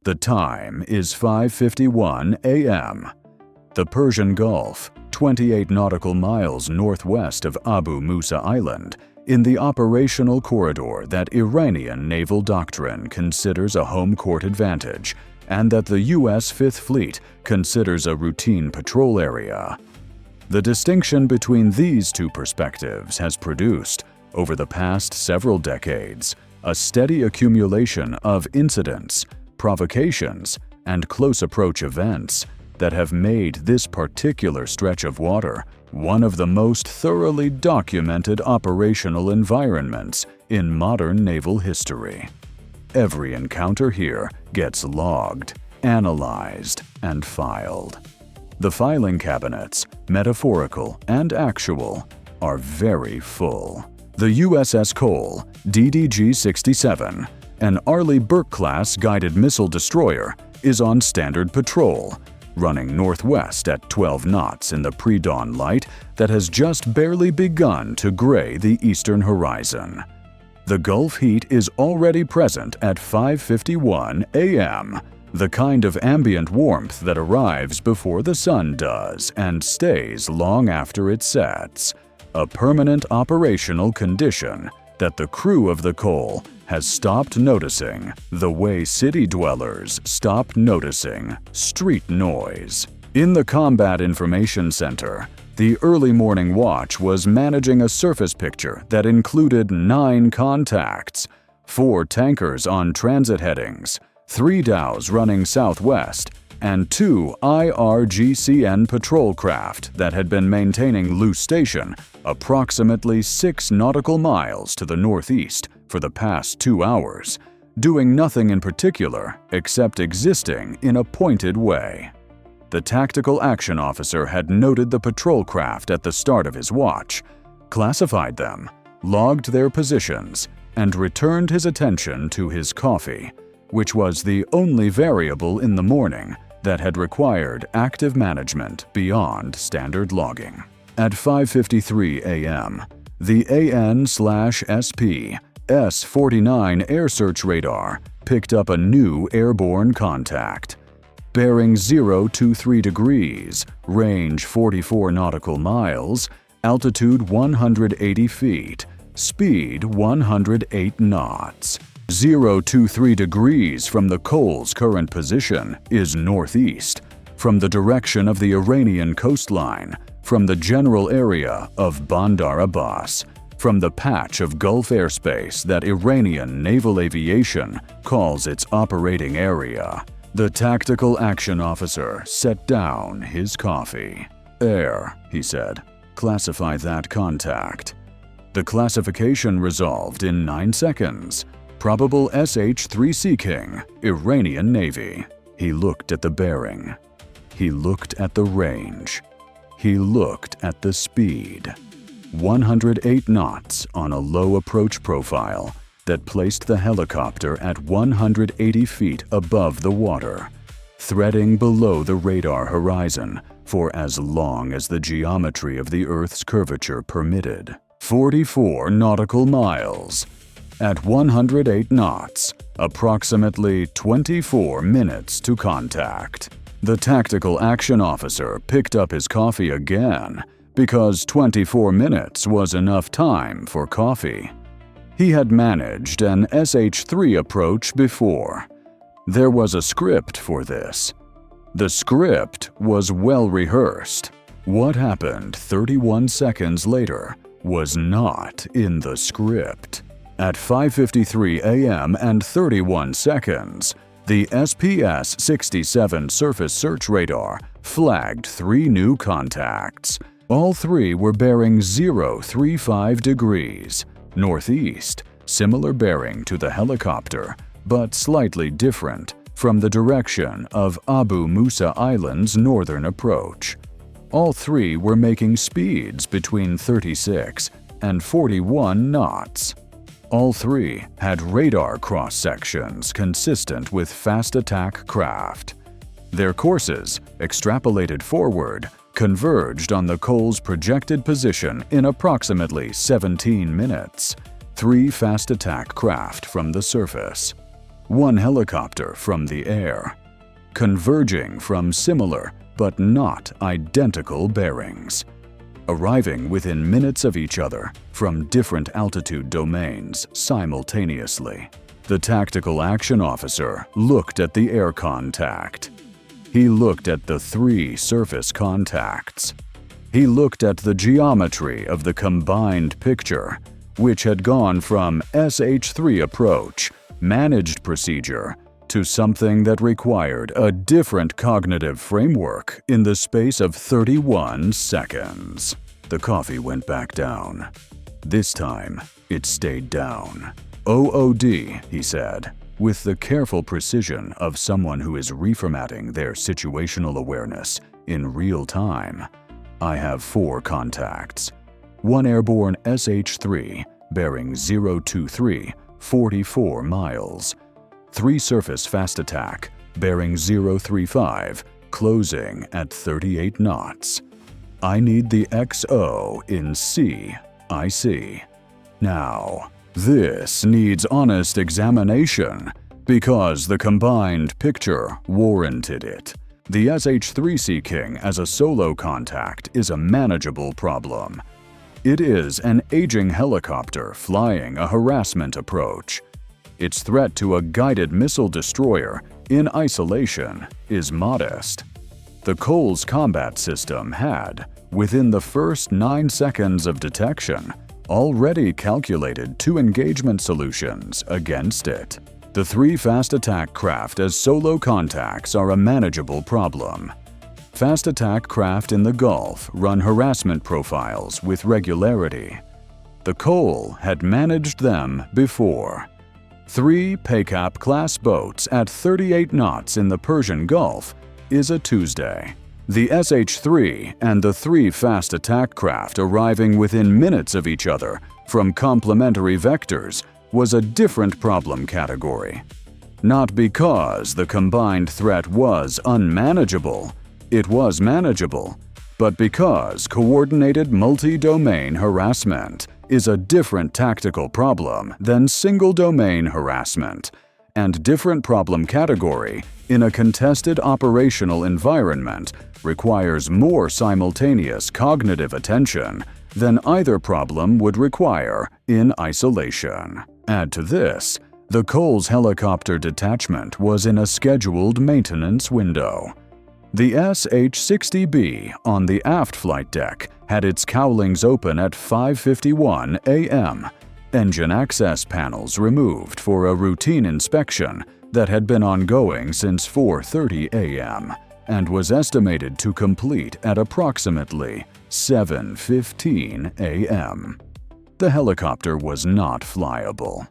The time is 5:51 a.m. The Persian Gulf, 28 nautical miles northwest of Abu Musa Island, in the operational corridor that Iranian naval doctrine considers a home court advantage and that the U.S. Fifth Fleet considers a routine patrol area. The distinction between these two perspectives has produced, over the past several decades, a steady accumulation of incidents, provocations, and close approach events that have made this particular stretch of water one of the most thoroughly documented operational environments in modern naval history. Every encounter here gets logged, analyzed, and filed. The filing cabinets, metaphorical and actual, are very full. The USS Cole DDG-67, an Arleigh Burke-class guided missile destroyer, is on standard patrol, running northwest at 12 knots in the pre-dawn light that has just barely begun to gray the eastern horizon. The Gulf heat is already present at 5:51 a.m., the kind of ambient warmth that arrives before the sun does and stays long after it sets, a permanent operational condition that the crew of the Cole has stopped noticing the way city dwellers stop noticing street noise. In the Combat Information Center, the early morning watch was managing a surface picture that included 9 contacts, 4 tankers on transit headings, 3 dhows running southwest, and 2 IRGCN patrol craft that had been maintaining loose station approximately 6 nautical miles to the northeast for the past 2 hours, doing nothing in particular except existing in a pointed way. The tactical action officer had noted the patrol craft at the start of his watch, classified them, logged their positions, and returned his attention to his coffee, which was the only variable in the morning that had required active management beyond standard logging. At 5:53 a.m., the AN/SP S-49 air search radar picked up a new airborne contact. Bearing 023 degrees, range 44 nautical miles, altitude 180 feet, speed 108 knots. 023 degrees from the Cole's current position is northeast, from the direction of the Iranian coastline, from the general area of Bandar Abbas, from the patch of Gulf airspace that Iranian naval aviation calls its operating area. The tactical action officer set down his coffee. "Air," he said. "Classify that contact." The classification resolved in 9 seconds. Probable SH-3 Sea King, Iranian Navy. He looked at the bearing. He looked at the range. He looked at the speed. 108 knots on a low approach profile that placed the helicopter at 180 feet above the water, threading below the radar horizon for as long as the geometry of the Earth's curvature permitted. 44 nautical miles. At 108 knots, approximately 24 minutes to contact. The tactical action officer picked up his coffee again because 24 minutes was enough time for coffee. He had managed an SH-3 approach before. There was a script for this. The script was well rehearsed. What happened 31 seconds later was not in the script. At 5:53 a.m. and 31 seconds, the SPS-67 surface search radar flagged 3 new contacts. All 3 were bearing 035 degrees, northeast, similar bearing to the helicopter, but slightly different from the direction of Abu Musa Island's northern approach. All 3 were making speeds between 36 and 41 knots. All 3 had radar cross-sections consistent with fast attack craft. Their courses, extrapolated forward, converged on the Cole's projected position in approximately 17 minutes, 3 fast attack craft from the surface. one helicopter from the air, converging from similar but not identical bearings, arriving within minutes of each other from different altitude domains simultaneously. The tactical action officer looked at the air contact. He looked at the 3 surface contacts. He looked at the geometry of the combined picture, which had gone from SH-3 approach, managed procedure, to something that required a different cognitive framework in the space of 31 seconds. The coffee went back down. This time, it stayed down. OOD, he said, with the careful precision of someone who is reformatting their situational awareness in real time. I have 4 contacts. 1 airborne SH-3 bearing 023, 44 miles. 3 surface fast attack bearing 035, closing at 38 knots. I need the XO in CIC. Now, this needs honest examination because the combined picture warranted it. The SH-3 Sea King as a solo contact is a manageable problem. It is an aging helicopter flying a harassment approach. Its threat to a guided missile destroyer in isolation is modest. The Cole's combat system had, within the first 9 seconds of detection, already calculated 2 engagement solutions against it. The 3 fast attack craft as solo contacts are a manageable problem. Fast attack craft in the Gulf run harassment profiles with regularity. The Cole had managed them before. 3 Peykaap class boats at 38 knots in the Persian Gulf is a Tuesday. The SH-3 and the 3 fast attack craft arriving within minutes of each other from complementary vectors was a different problem category. Not because the combined threat was unmanageable, it was manageable, but because coordinated multi-domain harassment is a different tactical problem than single-domain harassment, and different problem category in a contested operational environment requires more simultaneous cognitive attention than either problem would require in isolation. Add to this, the Cole's helicopter detachment was in a scheduled maintenance window. The SH-60B on the aft flight deck had its cowlings open at 5:51 a.m., engine access panels removed for a routine inspection that had been ongoing since 4:30 a.m. and was estimated to complete at approximately 7:15 a.m. The helicopter was not flyable.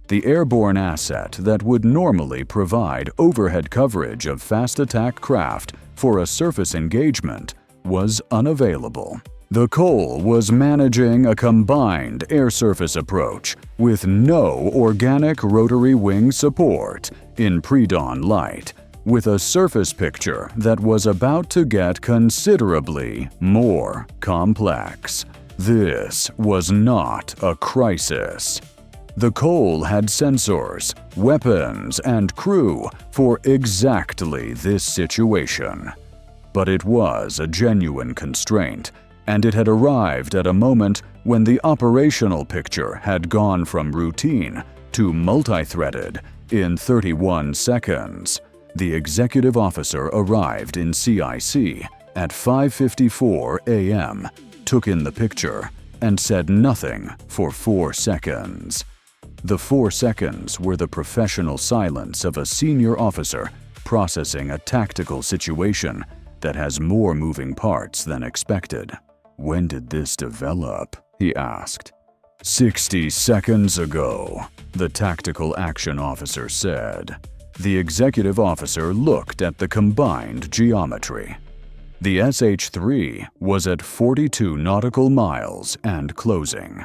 The airborne asset that would normally provide overhead coverage of fast attack craft for a surface engagement was unavailable. The Cole was managing a combined air-surface approach with no organic rotary-wing support in pre-dawn light, with a surface picture that was about to get considerably more complex. This was not a crisis. The Cole had sensors, weapons, and crew for exactly this situation. But it was a genuine constraint, and it had arrived at a moment when the operational picture had gone from routine to multi-threaded in 31 seconds. The executive officer arrived in CIC at 5:54 a.m., took in the picture, and said nothing for 4 seconds. The 4 seconds were the professional silence of a senior officer processing a tactical situation that has more moving parts than expected. "When did this develop?" he asked. 60 seconds ago, the tactical action officer said. The executive officer looked at the combined geometry. The SH-3 was at 42 nautical miles and closing.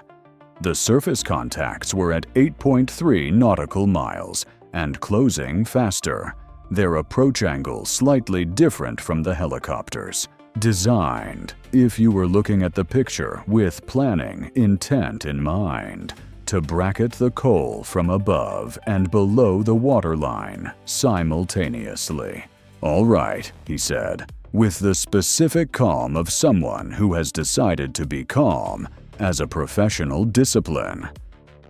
The surface contacts were at 8.3 nautical miles and closing faster, their approach angle slightly different from the helicopters. Designed, if you were looking at the picture with planning intent in mind, to bracket the coal from above and below the waterline simultaneously. "All right," he said, with the specific calm of someone who has decided to be calm as a professional discipline.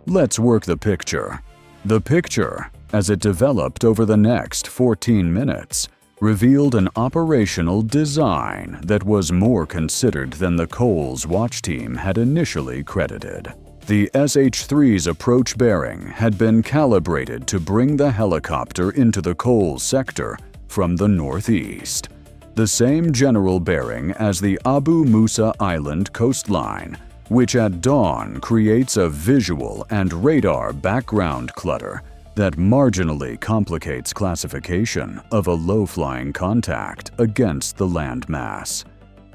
"Let's work the picture." The picture, as it developed over the next 14 minutes, revealed an operational design that was more considered than the Cole's watch team had initially credited. The SH-3's approach bearing had been calibrated to bring the helicopter into the Cole sector from the northeast, the same general bearing as the Abu Musa Island coastline, which at dawn creates a visual and radar background clutter that marginally complicates classification of a low-flying contact against the land mass.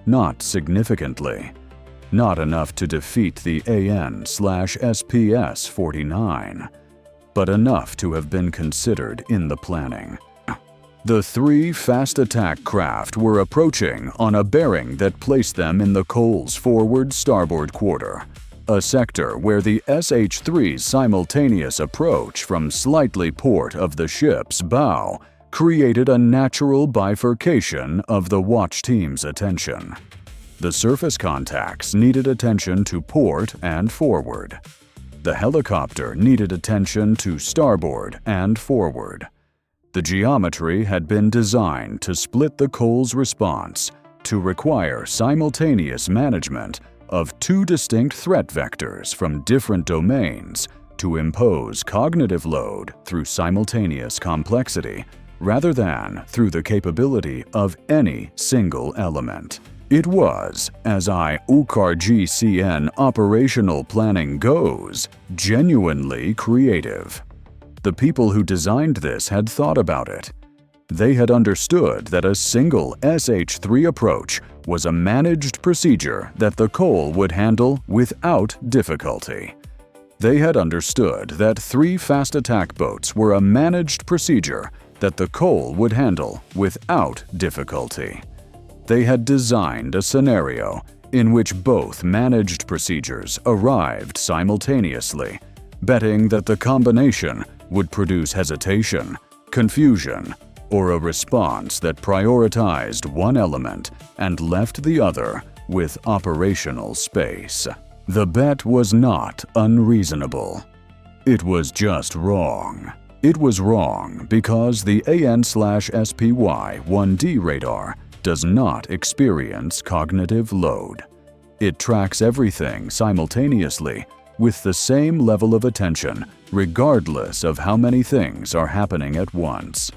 Not significantly. Not enough to defeat the AN/SPS-49, but enough to have been considered in the planning. The three fast attack craft were approaching on a bearing that placed them in the Cole's forward starboard quarter, a sector where the SH-3's simultaneous approach from slightly port of the ship's bow created a natural bifurcation of the watch team's attention. The surface contacts needed attention to port and forward. The helicopter needed attention to starboard and forward. The geometry had been designed to split the Cole's response to require simultaneous management of two distinct threat vectors from different domains to impose cognitive load through simultaneous complexity rather than through the capability of any single element. It was, as IRGCN operational planning goes, genuinely creative. The people who designed this had thought about it. They had understood that a single SH-3 approach was a managed procedure that the Cole would handle without difficulty. They had understood that three fast attack boats were a managed procedure that the Cole would handle without difficulty. They had designed a scenario in which both managed procedures arrived simultaneously, betting that the combination would produce hesitation, confusion, or a response that prioritized one element and left the other with operational space. The bet was not unreasonable. It was just wrong. It was wrong because the AN/SPY-1D radar does not experience cognitive load. It tracks everything simultaneously with the same level of attention regardless of how many things are happening at once.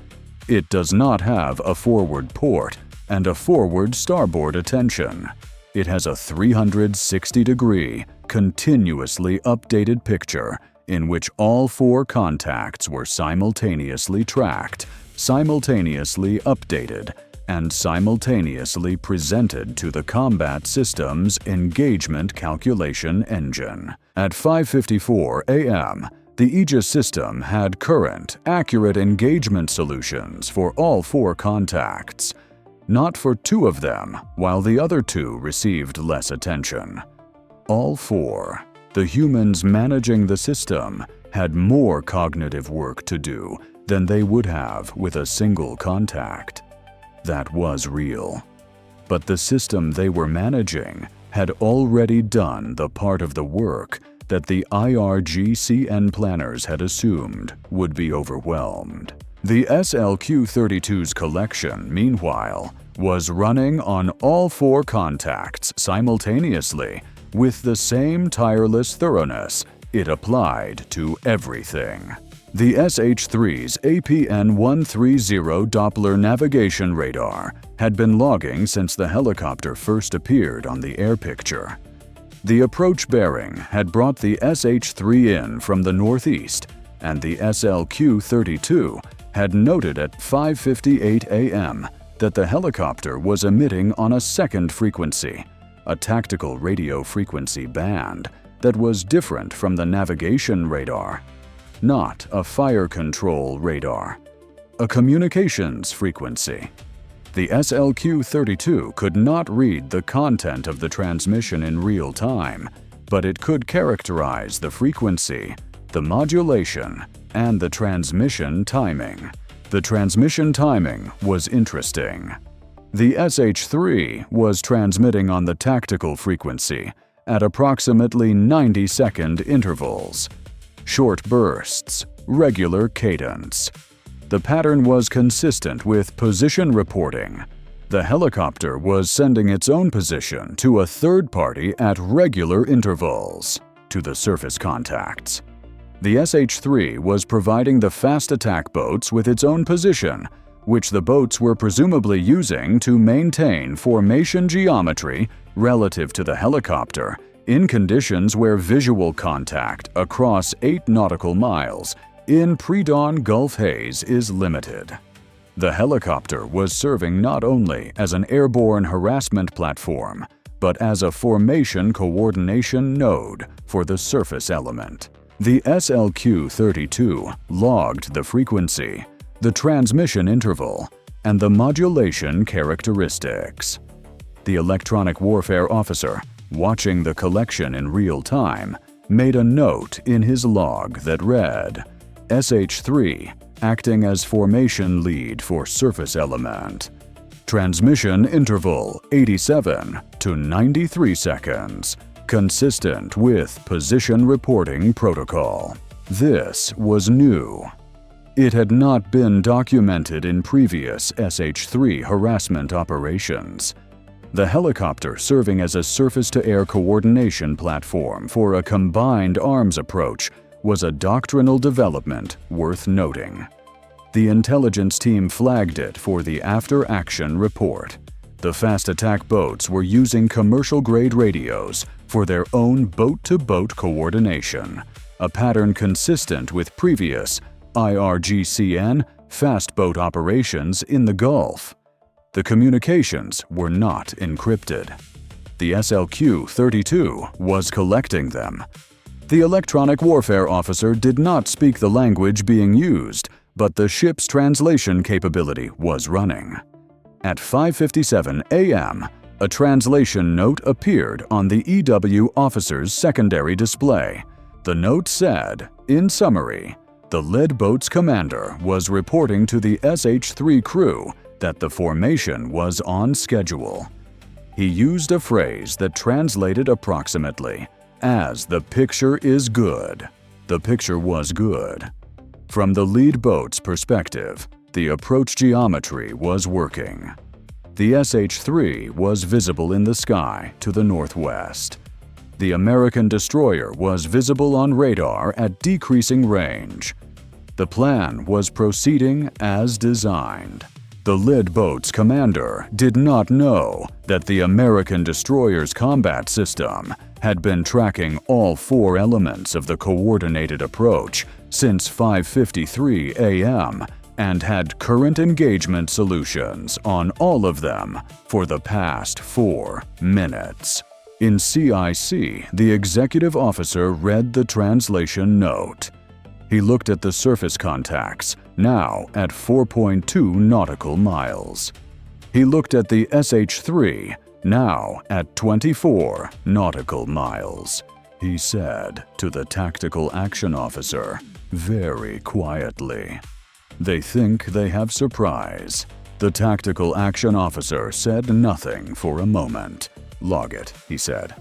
It does not have a forward port and a forward starboard attention. It has a 360-degree, continuously updated picture in which all four contacts were simultaneously tracked, simultaneously updated, and simultaneously presented to the combat system's engagement calculation engine. At 5:54 a.m., the Aegis system had current, accurate engagement solutions for all four contacts, not for two of them, while the other two received less attention. All four, the humans managing the system, had more cognitive work to do than they would have with a single contact. That was real. But the system they were managing had already done the part of the work that the IRGCN planners had assumed would be overwhelmed. The SLQ-32's collection, meanwhile, was running on all four contacts simultaneously with the same tireless thoroughness it applied to everything. The SH-3's APN-130 Doppler navigation radar had been logging since the helicopter first appeared on the air picture. The approach bearing had brought the SH-3 in from the northeast, and the SLQ-32 had noted at 5:58 a.m. that the helicopter was emitting on a second frequency, a tactical radio frequency band that was different from the navigation radar. Not a fire control radar, a communications frequency. The SLQ-32 could not read the content of the transmission in real time, but it could characterize the frequency, the modulation, and the transmission timing. The transmission timing was interesting. The SH-3 was transmitting on the tactical frequency at approximately 90-second intervals. Short bursts, regular cadence. The pattern was consistent with position reporting. The helicopter was sending its own position to a third party at regular intervals to the surface contacts. The SH-3 was providing the fast attack boats with its own position, which the boats were presumably using to maintain formation geometry relative to the helicopter in conditions where visual contact across 8 nautical miles in pre-dawn Gulf haze is limited. The helicopter was serving not only as an airborne harassment platform, but as a formation coordination node for the surface element. The SLQ-32 logged the frequency, the transmission interval, and the modulation characteristics. The electronic warfare officer, watching the collection in real time, made a note in his log that read, SH-3 acting as formation lead for surface element. Transmission interval 87 to 93 seconds, consistent with position reporting protocol. This was new. It had not been documented in previous SH-3 harassment operations. The helicopter serving as a surface-to-air coordination platform for a combined arms approach was a doctrinal development worth noting. The intelligence team flagged it for the after-action report. The fast attack boats were using commercial-grade radios for their own boat-to-boat coordination, a pattern consistent with previous IRGCN fast boat operations in the Gulf. The communications were not encrypted. The SLQ-32 was collecting them. The electronic warfare officer did not speak the language being used, but the ship's translation capability was running. At 5:57 a.m., a translation note appeared on the EW officer's secondary display. The note said, in summary, the lead boat's commander was reporting to the SH-3 crew that the formation was on schedule. He used a phrase that translated approximately as "the picture is good." The picture was good. From the lead boat's perspective, the approach geometry was working. The SH-3 was visible in the sky to the northwest. The American destroyer was visible on radar at decreasing range. The plan was proceeding as designed. The lead boat's commander did not know that the American destroyer's combat system had been tracking all 4 elements of the coordinated approach since 5:53 a.m. and had current engagement solutions on all of them for the past 4 minutes. In CIC, the executive officer read the translation note. He looked at the surface contacts, now at 4.2 nautical miles. He looked at the SH-3, now at 24 nautical miles. He said to the tactical action officer, very quietly, "They think they have surprise." The tactical action officer said nothing for a moment. "Log it," he said.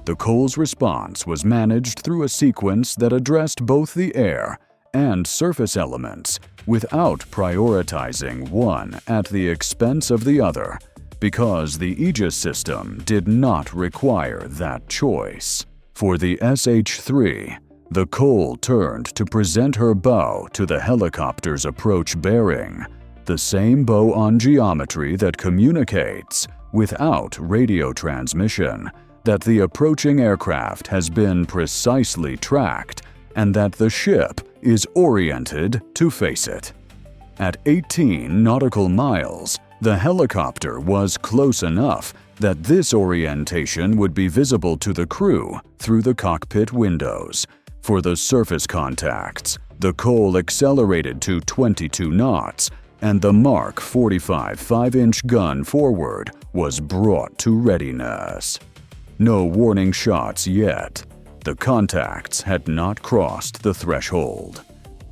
The Cole's response was managed through a sequence that addressed both the air and surface elements without prioritizing one at the expense of the other, because the Aegis system did not require that choice. For the SH-3, the Cole turned to present her bow to the helicopter's approach bearing, the same bow on geometry that communicates, without radio transmission, that the approaching aircraft has been precisely tracked and that the ship is oriented to face it. At 18 nautical miles, the helicopter was close enough that this orientation would be visible to the crew through the cockpit windows. For the surface contacts, the Cole accelerated to 22 knots, and the Mark 45 5-inch gun forward was brought to readiness. No warning shots yet. The contacts had not crossed the threshold.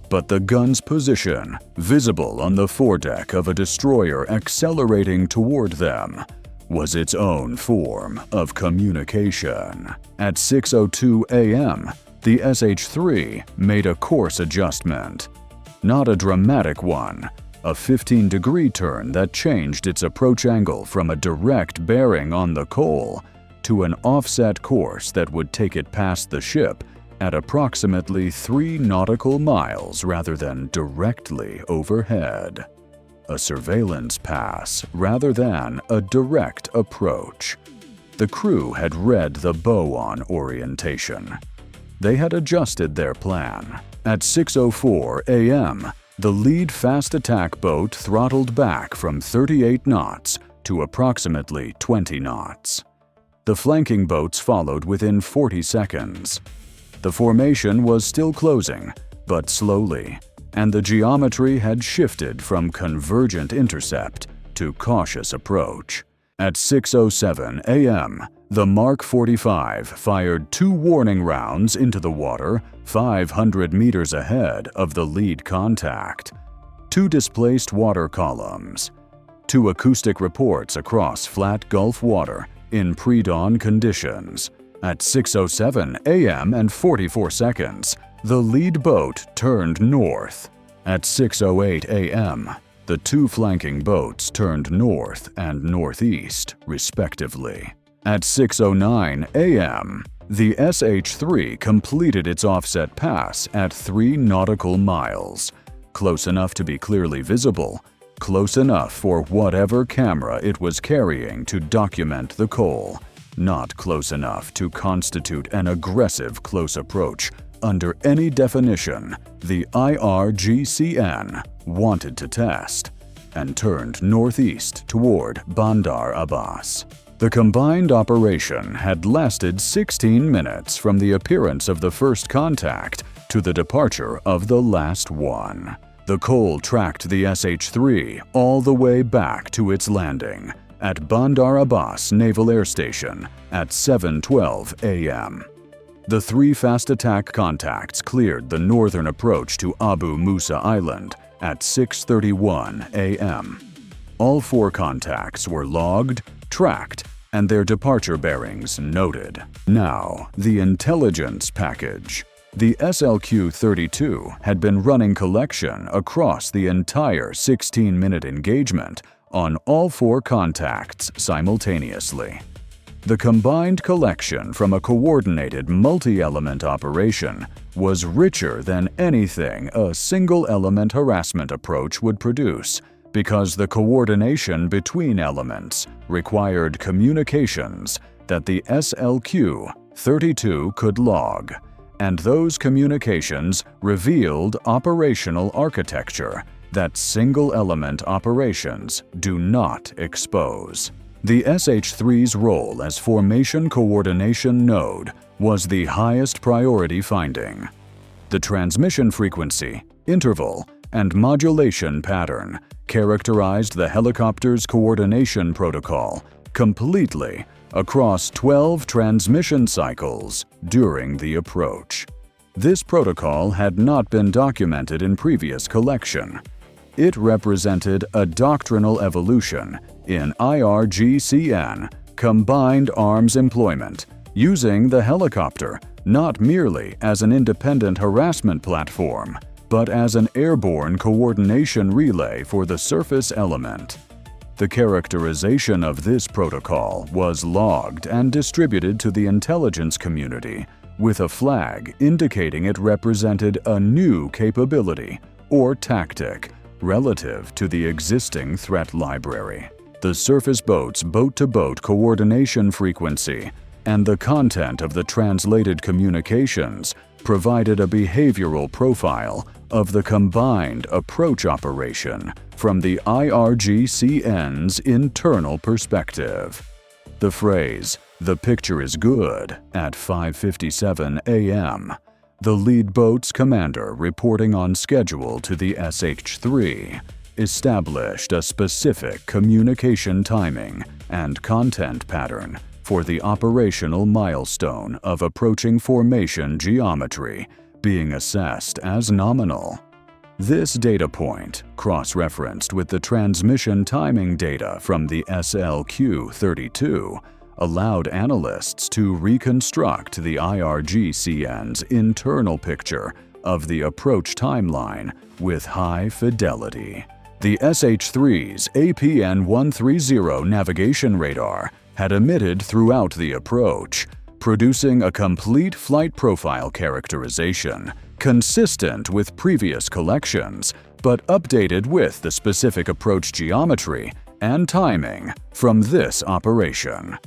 But the gun's position, visible on the foredeck of a destroyer accelerating toward them, was its own form of communication. At 6:02 a.m., the SH-3 made a course adjustment. Not a dramatic one, a 15-degree turn that changed its approach angle from a direct bearing on the Cole to an offset course that would take it past the ship at approximately 3 nautical miles rather than directly overhead. A surveillance pass rather than a direct approach. The crew had read the bow-on orientation. They had adjusted their plan. At 6:04 a.m., the lead fast attack boat throttled back from 38 knots to approximately 20 knots. The flanking boats followed within 40 seconds. The formation was still closing, but slowly, and the geometry had shifted from convergent intercept to cautious approach. At 6:07 a.m., the Mark 45 fired 2 warning rounds into the water 500 meters ahead of the lead contact. 2 displaced water columns. 2 acoustic reports across flat Gulf water in pre-dawn conditions. At 6:07 a.m. and 44 seconds, the lead boat turned north. At 6:08 a.m., the 2 flanking boats turned north and northeast, respectively. At 6:09 a.m., the SH-3 completed its offset pass at 3 nautical miles, close enough to be clearly visible, close enough for whatever camera it was carrying to document the Cole, not close enough to constitute an aggressive close approach under any definition the IRGCN wanted to test, and turned northeast toward Bandar Abbas. The combined operation had lasted 16 minutes from the appearance of the first contact to the departure of the last one. The Cole tracked the SH-3 all the way back to its landing at Bandar Abbas Naval Air Station at 7:12 a.m. The 3 fast attack contacts cleared the northern approach to Abu Musa Island at 6:31 a.m. All 4 contacts were logged, tracked, and their departure bearings noted. Now, the intelligence package. The SLQ-32 had been running collection across the entire 16-minute engagement on all 4 contacts simultaneously. The combined collection from a coordinated multi-element operation was richer than anything a single-element harassment approach would produce, because the coordination between elements required communications that the SLQ-32 could log, and those communications revealed operational architecture that single-element operations do not expose. The SH-3's role as formation coordination node was the highest priority finding. The transmission frequency, interval, and modulation pattern characterized the helicopter's coordination protocol completely across 12 transmission cycles during the approach. This protocol had not been documented in previous collection. It represented a doctrinal evolution in IRGCN combined arms employment, using the helicopter not merely as an independent harassment platform, but as an airborne coordination relay for the surface element. The characterization of this protocol was logged and distributed to the intelligence community with a flag indicating it represented a new capability or tactic relative to the existing threat library. The surface boat's boat-to-boat coordination frequency and the content of the translated communications provided a behavioral profile of the combined approach operation from the IRGCN's internal perspective. The phrase, "the picture is good," at 5:57 a.m., the lead boat's commander reporting on schedule to the SH-3, established a specific communication timing and content pattern for the operational milestone of approaching formation geometry being assessed as nominal. This data point, cross-referenced with the transmission timing data from the SLQ-32, allowed analysts to reconstruct the IRGCN's internal picture of the approach timeline with high fidelity. The SH-3's APN-130 navigation radar had emitted throughout the approach, producing a complete flight profile characterization consistent with previous collections, but updated with the specific approach geometry and timing from this operation.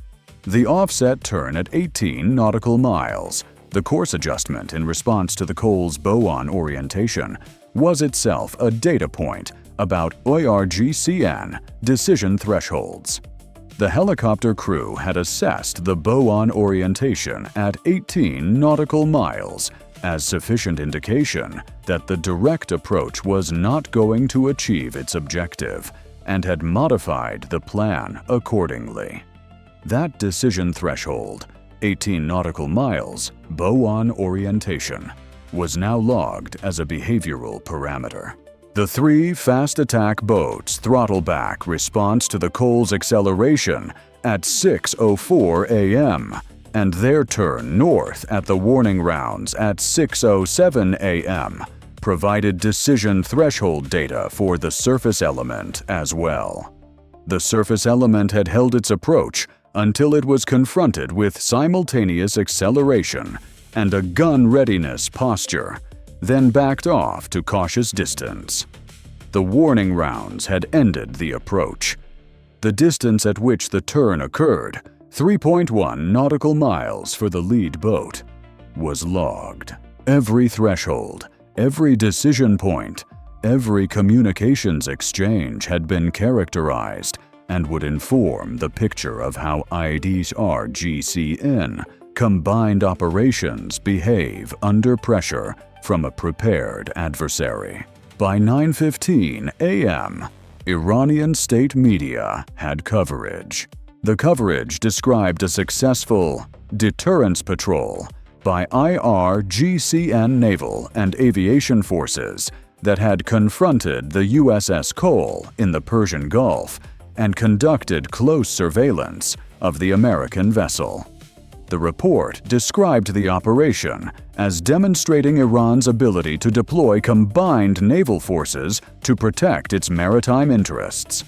The offset turn at 18 nautical miles, the course adjustment in response to the Cole's bow-on orientation, was itself a data point about IRGCN decision thresholds. The helicopter crew had assessed the bow-on orientation at 18 nautical miles as sufficient indication that the direct approach was not going to achieve its objective and had modified the plan accordingly. That decision threshold, 18 nautical miles, bow-on orientation, was now logged as a behavioral parameter. The 3 fast attack boats' throttle back response to the Cole's acceleration at 6:04 a.m. and their turn north at the warning rounds at 6:07 a.m. provided decision threshold data for the surface element as well. The surface element had held its approach until it was confronted with simultaneous acceleration and a gun readiness posture, then backed off to cautious distance. The warning rounds had ended the approach. The distance at which the turn occurred, 3.1 nautical miles for the lead boat, was logged. Every threshold, every decision point, every communications exchange had been characterized and would inform the picture of how IRGCN combined operations behave under pressure from a prepared adversary. By 9:15 a.m., Iranian state media had coverage. The coverage described a successful deterrence patrol by IRGCN naval and aviation forces that had confronted the USS Cole in the Persian Gulf and conducted close surveillance of the American vessel. The report described the operation as demonstrating Iran's ability to deploy combined naval forces to protect its maritime interests.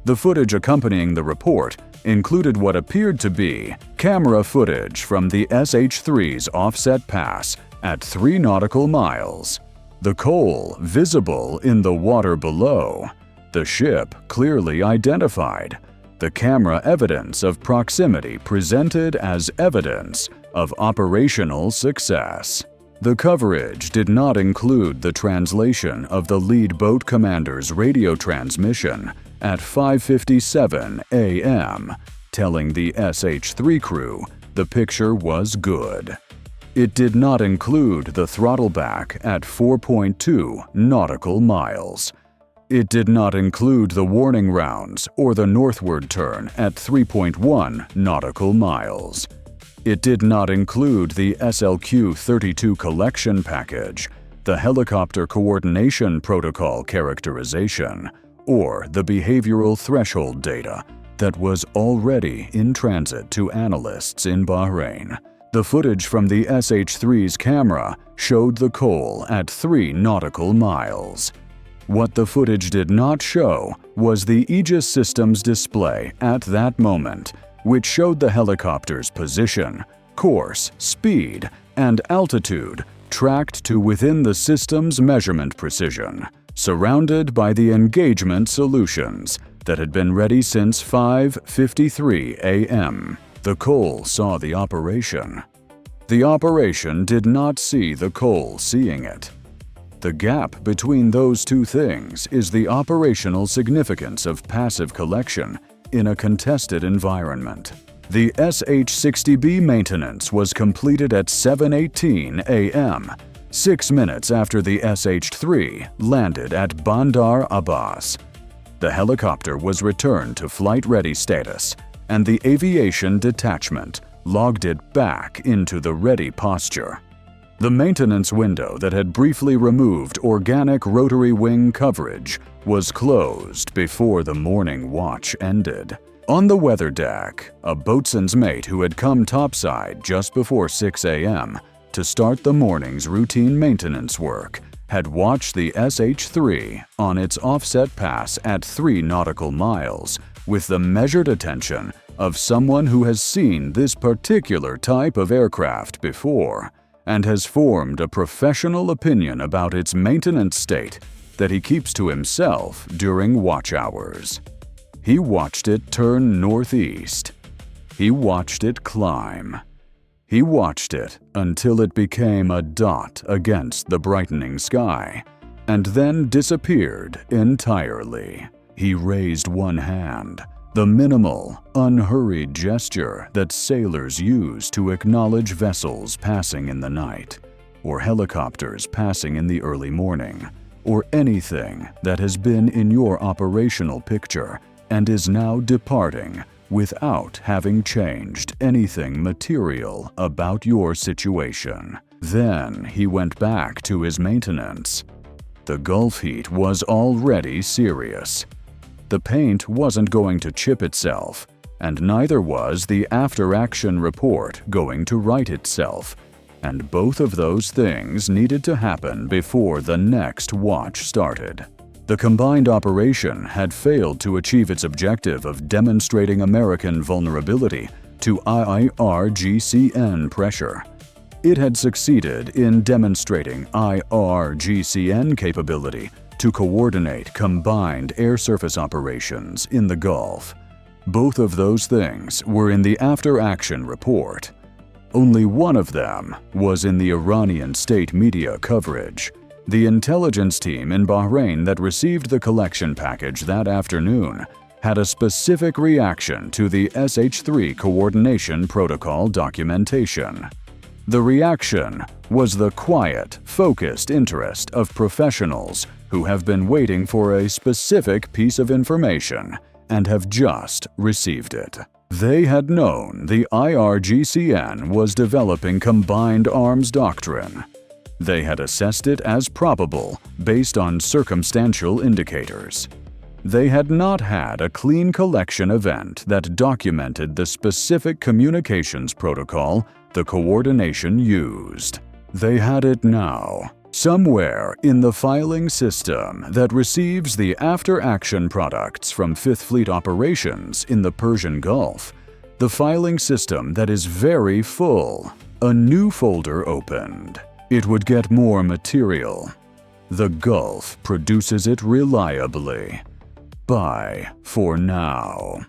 The footage accompanying the report included what appeared to be camera footage from the SH-3's offset pass at 3 nautical miles. The Cole visible in the water below, the ship clearly identified, the camera evidence of proximity presented as evidence of operational success. The coverage did not include the translation of the lead boat commander's radio transmission at 5:57 a.m., telling the SH-3 crew the picture was good. It did not include the throttle back at 4.2 nautical miles. It did not include the warning rounds or the northward turn at 3.1 nautical miles. It did not include the SLQ-32 collection package, the helicopter coordination protocol characterization, or the behavioral threshold data that was already in transit to analysts in Bahrain. The footage from the SH-3's camera showed the Cole at 3 nautical miles. What the footage did not show was the Aegis system's display at that moment, which showed the helicopter's position, course, speed, and altitude tracked to within the system's measurement precision, surrounded by the engagement solutions that had been ready since 5:53 a.m. The Cole saw the operation. The operation did not see the Cole seeing it. The gap between those two things is the operational significance of passive collection in a contested environment. The SH-60B maintenance was completed at 7:18 a.m., 6 minutes after the SH-3 landed at Bandar Abbas. The helicopter was returned to flight-ready status, and the aviation detachment logged it back into the ready posture. The maintenance window that had briefly removed organic rotary-wing coverage was closed before the morning watch ended. On the weather deck, a boatswain's mate who had come topside just before 6 a.m. to start the morning's routine maintenance work had watched the SH-3 on its offset pass at 3 nautical miles with the measured attention of someone who has seen this particular type of aircraft before and has formed a professional opinion about its maintenance state that he keeps to himself during watch hours. He watched it turn northeast. He watched it climb. He watched it until it became a dot against the brightening sky, and then disappeared entirely. He raised one hand, the minimal, unhurried gesture that sailors use to acknowledge vessels passing in the night, or helicopters passing in the early morning, or anything that has been in your operational picture and is now departing without having changed anything material about your situation. Then he went back to his maintenance. The Gulf heat was already serious. The paint wasn't going to chip itself, and neither was the after-action report going to right itself, and both of those things needed to happen before the next watch started. The combined operation had failed to achieve its objective of demonstrating American vulnerability to IRGCN pressure. It had succeeded in demonstrating IRGCN capability to coordinate combined air-surface operations in the Gulf. Both of those things were in the after-action report. Only one of them was in the Iranian state media coverage. The intelligence team in Bahrain that received the collection package that afternoon had a specific reaction to the SH-3 coordination protocol documentation. The reaction was the quiet, focused interest of professionals who have been waiting for a specific piece of information and have just received it. They had known the IRGCN was developing combined arms doctrine. They had assessed it as probable based on circumstantial indicators. They had not had a clean collection event that documented the specific communications protocol the coordination used. They had it now, somewhere in the filing system that receives the after-action products from Fifth Fleet operations in the Persian Gulf, the filing system that is very full. A new folder opened. It would get more material. The Gulf produces it reliably. Bye for now.